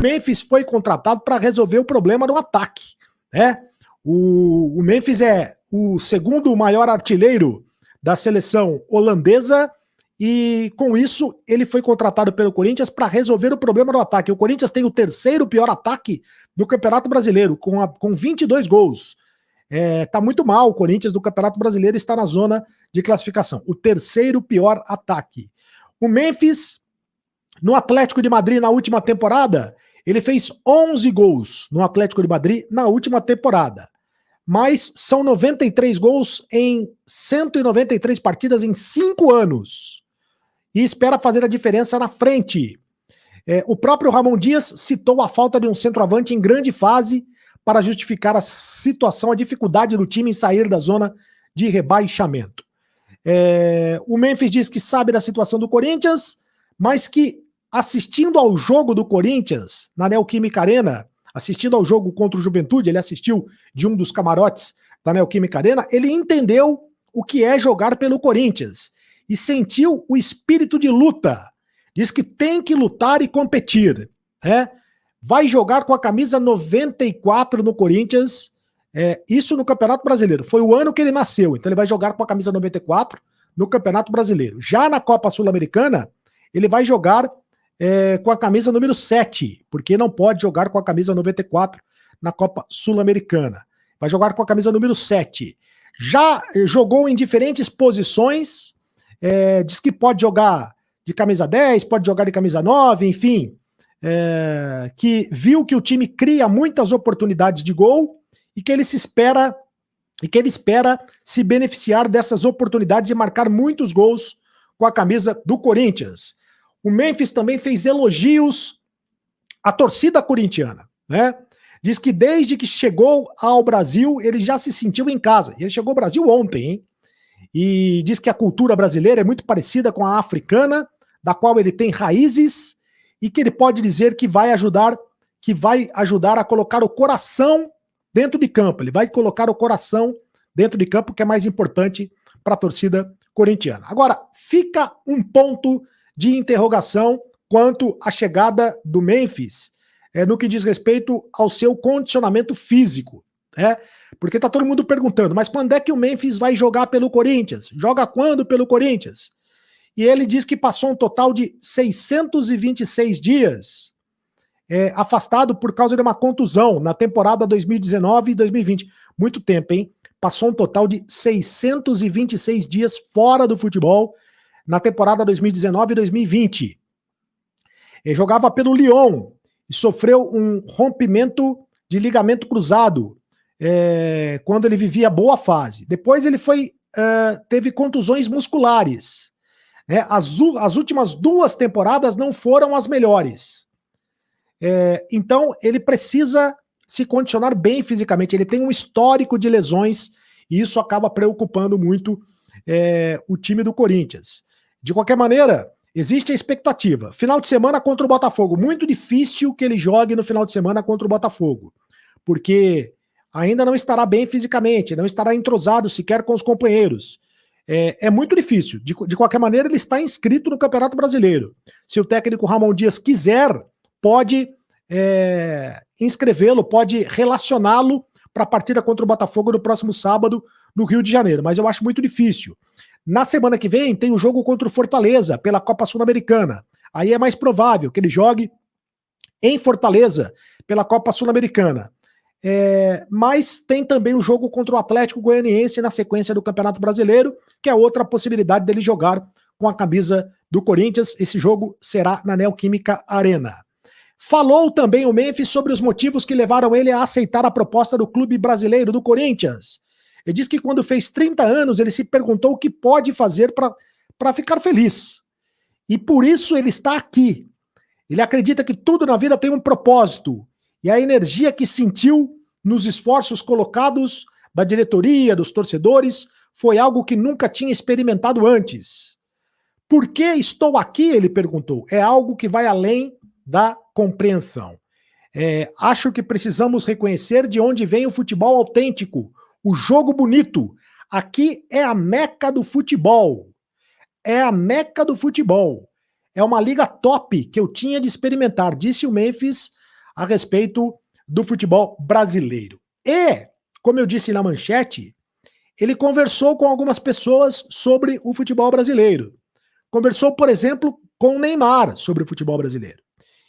Memphis foi contratado para resolver o problema do ataque, né? O Memphis é o segundo maior artilheiro da seleção holandesa e, com isso, ele foi contratado pelo Corinthians para resolver o problema do ataque. O Corinthians tem o terceiro pior ataque do Campeonato Brasileiro, com 22 gols. Tá muito mal o Corinthians do Campeonato Brasileiro, está na zona de classificação. O terceiro pior ataque. O Memphis, no Atlético de Madrid, na última temporada, ele fez 11 gols no Atlético de Madrid na última temporada. Mas são 93 gols em 193 partidas em 5 anos. E espera fazer a diferença na frente. O próprio Ramon Dias citou a falta de um centroavante em grande fase para justificar a situação, a dificuldade do time em sair da zona de rebaixamento. O Memphis diz que sabe da situação do Corinthians, mas que assistindo ao jogo do Corinthians na Neoquímica Arena, assistindo ao jogo contra o Juventude, ele assistiu de um dos camarotes da Neoquímica Arena, ele entendeu o que é jogar pelo Corinthians e sentiu o espírito de luta. Diz que tem que lutar e competir. Vai jogar com a camisa 94 no Corinthians, isso no Campeonato Brasileiro. Foi o ano que ele nasceu, então ele vai jogar com a camisa 94 no Campeonato Brasileiro. Já na Copa Sul-Americana, ele vai jogar com a camisa número 7, porque não pode jogar com a camisa 94 na Copa Sul-Americana. Vai jogar com a camisa número 7. Já jogou em diferentes posições, diz que pode jogar de camisa 10, pode jogar de camisa 9, enfim, que viu que o time cria muitas oportunidades de gol e que ele espera se beneficiar dessas oportunidades e marcar muitos gols com a camisa do Corinthians. O Memphis também fez elogios à torcida corintiana, né? Diz que desde que chegou ao Brasil, ele já se sentiu em casa. Ele chegou ao Brasil ontem, hein? E diz que a cultura brasileira é muito parecida com a africana, da qual ele tem raízes, e que ele pode dizer que vai ajudar a colocar o coração dentro de campo. Ele vai colocar o coração dentro de campo, que é mais importante para a torcida corintiana. Agora, fica um ponto de interrogação quanto à chegada do Memphis, no que diz respeito ao seu condicionamento físico. Porque tá todo mundo perguntando, mas quando é que o Memphis vai jogar pelo Corinthians? Joga quando pelo Corinthians? E ele diz que passou um total de 626 dias afastado por causa de uma contusão na temporada 2019 e 2020. Muito tempo, hein? Passou um total de 626 dias fora do futebol na temporada 2019 e 2020. Ele jogava pelo Lyon e sofreu um rompimento de ligamento cruzado quando ele vivia boa fase. Depois ele teve contusões musculares. As últimas 2 temporadas não foram as melhores. Então ele precisa se condicionar bem fisicamente. Ele tem um histórico de lesões e isso acaba preocupando muito o time do Corinthians. De qualquer maneira, existe a expectativa. Final de semana contra o Botafogo. Muito difícil que ele jogue no final de semana contra o Botafogo, porque ainda não estará bem fisicamente, não estará entrosado sequer com os companheiros. É muito difícil. De qualquer maneira, ele está inscrito no Campeonato Brasileiro. Se o técnico Ramon Dias quiser, pode inscrevê-lo, pode relacioná-lo para a partida contra o Botafogo no próximo sábado no Rio de Janeiro. Mas eu acho muito difícil. Na semana que vem tem o jogo contra o Fortaleza pela Copa Sul-Americana. Aí é mais provável que ele jogue em Fortaleza pela Copa Sul-Americana. Mas tem também o jogo contra o Atlético Goianiense na sequência do Campeonato Brasileiro, que é outra possibilidade dele jogar com a camisa do Corinthians. Esse jogo será na Neoquímica Arena. Falou também o Memphis sobre os motivos que levaram ele a aceitar a proposta do clube brasileiro do Corinthians. Ele diz que quando fez 30 anos, ele se perguntou o que pode fazer para ficar feliz. E por isso ele está aqui. Ele acredita que tudo na vida tem um propósito. E a energia que sentiu nos esforços colocados da diretoria, dos torcedores, foi algo que nunca tinha experimentado antes. Por que estou aqui? Ele perguntou. É algo que vai além da compreensão. Acho que precisamos reconhecer de onde vem o futebol autêntico, o jogo bonito. Aqui é a meca do futebol. É a meca do futebol. É uma liga top que eu tinha de experimentar, disse o Memphis a respeito do futebol brasileiro. E, como eu disse na manchete, ele conversou com algumas pessoas sobre o futebol brasileiro. Conversou, por exemplo, com o Neymar sobre o futebol brasileiro.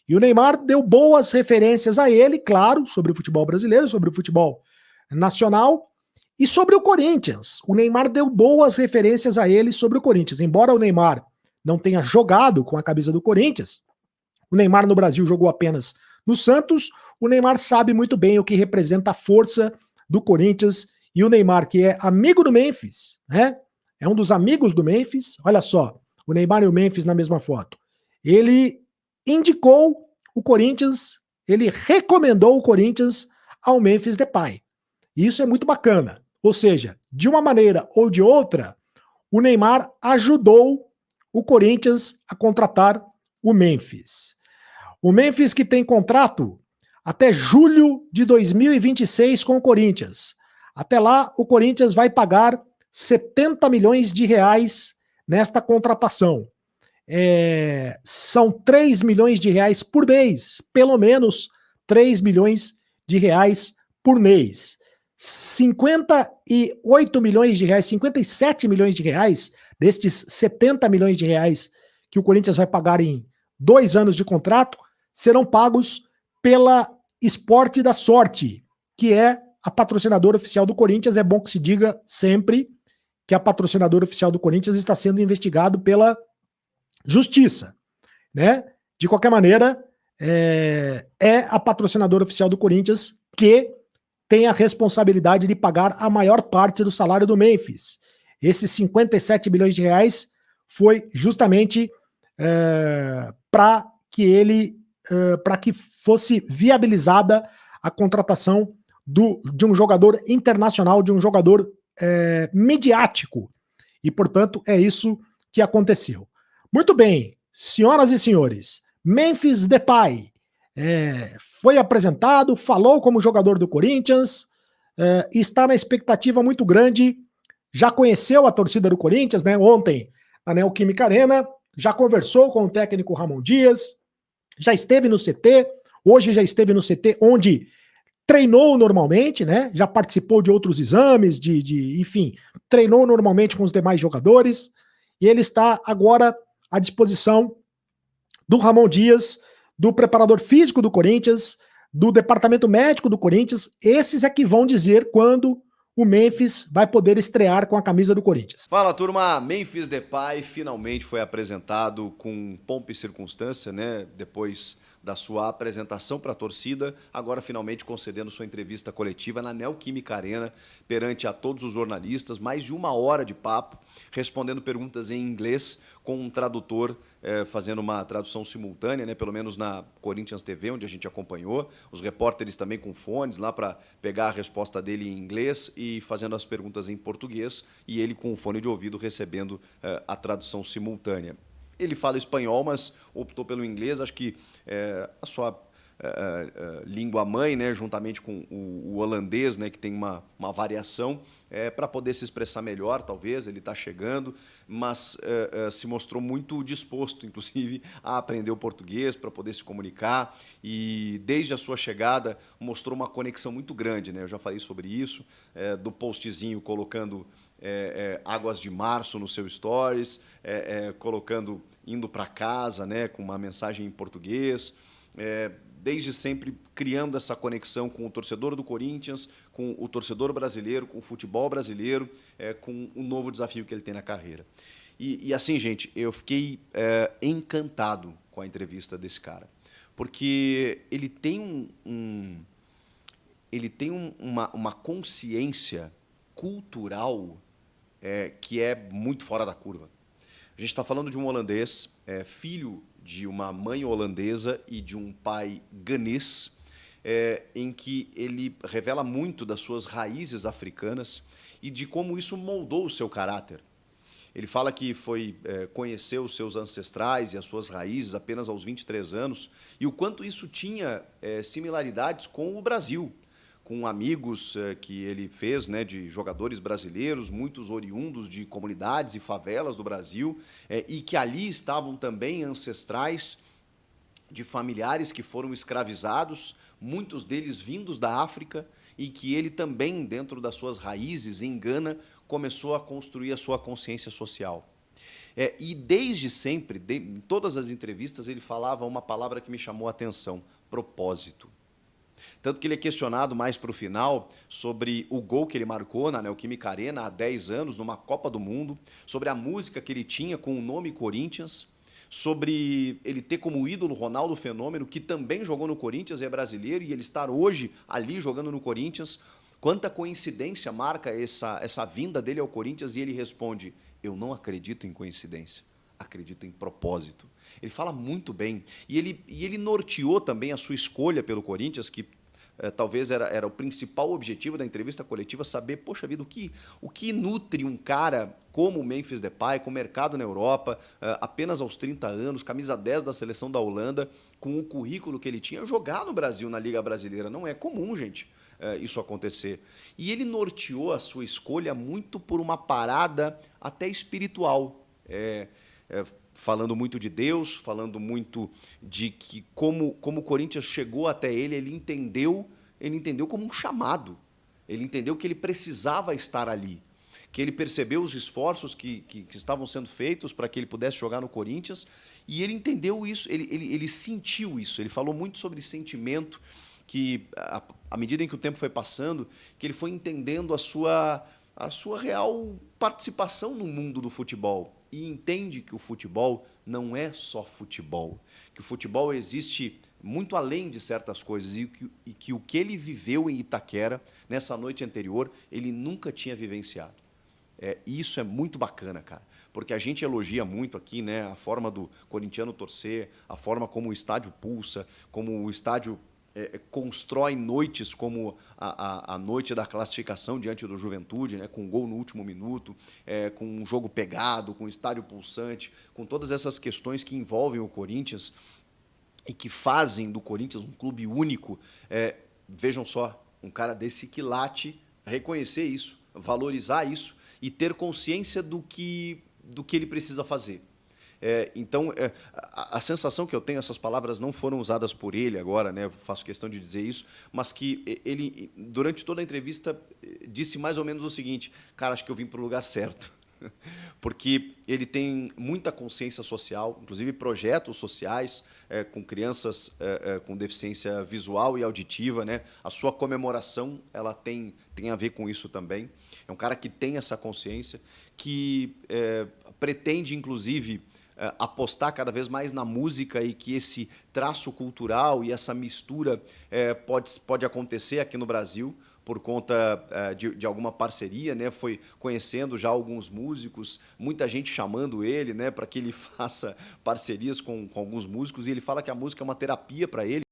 E o Neymar deu boas referências a ele, claro, sobre o futebol brasileiro, sobre o futebol nacional e sobre o Corinthians. O Neymar deu boas referências a ele sobre o Corinthians. Embora o Neymar não tenha jogado com a camisa do Corinthians, o Neymar no Brasil jogou apenas no Santos, o Neymar sabe muito bem o que representa a força do Corinthians, e o Neymar, que é amigo do Memphis, né? É um dos amigos do Memphis, olha só, o Neymar e o Memphis na mesma foto. Ele indicou o Corinthians, ele recomendou o Corinthians ao Memphis Depay. E isso é muito bacana. Ou seja, de uma maneira ou de outra, o Neymar ajudou o Corinthians a contratar o Memphis. O Memphis que tem contrato até julho de 2026 com o Corinthians. Até lá, o Corinthians vai pagar 70 milhões de reais nesta contratação. São 3 milhões de reais por mês, pelo menos 3 milhões de reais por mês. 58 milhões de reais, 57 milhões de reais destes 70 milhões de reais que o Corinthians vai pagar em 2 anos de contrato serão pagos pela Esporte da Sorte, que é a patrocinadora oficial do Corinthians. É bom que se diga sempre que a patrocinadora oficial do Corinthians está sendo investigado pela Justiça, né? De qualquer maneira, é a patrocinadora oficial do Corinthians que tem a responsabilidade de pagar a maior parte do salário do Memphis. Esses 57 milhões de reais foi justamente para que fosse viabilizada a contratação de um jogador internacional, de um jogador midiático. E, portanto, é isso que aconteceu. Muito bem, senhoras e senhores, Memphis Depay foi apresentado, falou como jogador do Corinthians, está na expectativa muito grande, já conheceu a torcida do Corinthians, né? Ontem na Neoquímica Arena, já conversou com o técnico Ramon Dias, já esteve no CT, hoje já esteve no CT onde treinou normalmente, né? Já participou de outros exames, enfim, treinou normalmente com os demais jogadores, e ele está agora à disposição do Ramon Dias, do preparador físico do Corinthians, do departamento médico do Corinthians. Esses é que vão dizer quando o Memphis vai poder estrear com a camisa do Corinthians. Fala, turma, Memphis Depay finalmente foi apresentado com pompa e circunstância, né? Depois da sua apresentação para a torcida, agora finalmente concedendo sua entrevista coletiva na Neoquímica Arena, perante a todos os jornalistas, mais de 1 hora de papo, respondendo perguntas em inglês, com um tradutor fazendo uma tradução simultânea, né, pelo menos na Corinthians TV, onde a gente acompanhou, os repórteres também com fones lá para pegar a resposta dele em inglês e fazendo as perguntas em português, e ele com o fone de ouvido recebendo a tradução simultânea. Ele fala espanhol, mas optou pelo inglês, acho que a sua língua mãe, né, juntamente com o holandês, né, que tem uma variação, para poder se expressar melhor, talvez, ele está chegando, mas se mostrou muito disposto, inclusive, a aprender o português para poder se comunicar, e desde a sua chegada mostrou uma conexão muito grande, né? Eu já falei sobre isso, do postzinho colocando Águas de Março no seu stories, colocando indo para casa, né, com uma mensagem em português, desde sempre criando essa conexão com o torcedor do Corinthians, com o torcedor brasileiro, com o futebol brasileiro, com o novo desafio que ele tem na carreira. E assim, gente, eu fiquei encantado com a entrevista desse cara, porque ele tem uma consciência cultural que é muito fora da curva. A gente está falando de um holandês, filho de uma mãe holandesa e de um pai ganês, em que ele revela muito das suas raízes africanas e de como isso moldou o seu caráter. Ele fala que foi conhecer os seus ancestrais e as suas raízes apenas aos 23 anos e o quanto isso tinha similaridades com o Brasil, com amigos que ele fez, né, de jogadores brasileiros, muitos oriundos de comunidades e favelas do Brasil, e que ali estavam também ancestrais de familiares que foram escravizados, muitos deles vindos da África, e que ele também, dentro das suas raízes, em Gana, começou a construir a sua consciência social. E desde sempre, em todas as entrevistas, ele falava uma palavra que me chamou a atenção: propósito. Tanto que ele é questionado mais para o final sobre o gol que ele marcou na Neoquímica Arena há 10 anos, numa Copa do Mundo, sobre a música que ele tinha com o nome Corinthians, sobre ele ter como ídolo Ronaldo Fenômeno, que também jogou no Corinthians e é brasileiro, e ele estar hoje ali jogando no Corinthians. Quanta coincidência marca essa vinda dele ao Corinthians, e ele responde: eu não acredito em coincidência, acredito em propósito. Ele fala muito bem, e ele norteou também a sua escolha pelo Corinthians, que talvez era o principal objetivo da entrevista coletiva, saber, poxa vida, o que nutre um cara como o Memphis Depay, com o mercado na Europa, apenas aos 30 anos, camisa 10 da seleção da Holanda, com o currículo que ele tinha, jogar no Brasil, na Liga Brasileira. Não é comum, gente, isso acontecer. E ele norteou a sua escolha muito por uma parada até espiritual, falando muito de Deus, falando muito de que como o Corinthians chegou até ele entendeu como um chamado. Ele entendeu que ele precisava estar ali, que ele percebeu os esforços que estavam sendo feitos para que ele pudesse jogar no Corinthians, e ele entendeu isso, ele sentiu isso. Ele falou muito sobre sentimento, que à medida em que o tempo foi passando, que ele foi entendendo a sua real participação no mundo do futebol, e entende que o futebol não é só futebol, que o futebol existe muito além de certas coisas, e que o que ele viveu em Itaquera, nessa noite anterior, ele nunca tinha vivenciado. E isso é muito bacana, cara, porque a gente elogia muito aqui, né, a forma do corintiano torcer, a forma como o estádio pulsa, como o estádio constrói noites como a noite da classificação diante do Juventude, né, com gol no último minuto, com um jogo pegado, com estádio pulsante, com todas essas questões que envolvem o Corinthians e que fazem do Corinthians um clube único. Vejam só, um cara desse quilate reconhecer isso, valorizar isso e ter consciência do que ele precisa fazer. Então, a sensação que eu tenho, essas palavras não foram usadas por ele agora, né, faço questão de dizer isso, mas que ele, durante toda a entrevista, disse mais ou menos o seguinte: cara, acho que eu vim para o lugar certo. Porque ele tem muita consciência social, inclusive projetos sociais com crianças com deficiência visual e auditiva, né? A sua comemoração ela tem a ver com isso também. É um cara que tem essa consciência, que pretende, inclusive, apostar cada vez mais na música, e que esse traço cultural e essa mistura pode acontecer aqui no Brasil por conta de alguma parceria, né? Foi conhecendo já alguns músicos, muita gente chamando ele, né, para que ele faça parcerias com alguns músicos, e ele fala que a música é uma terapia para ele.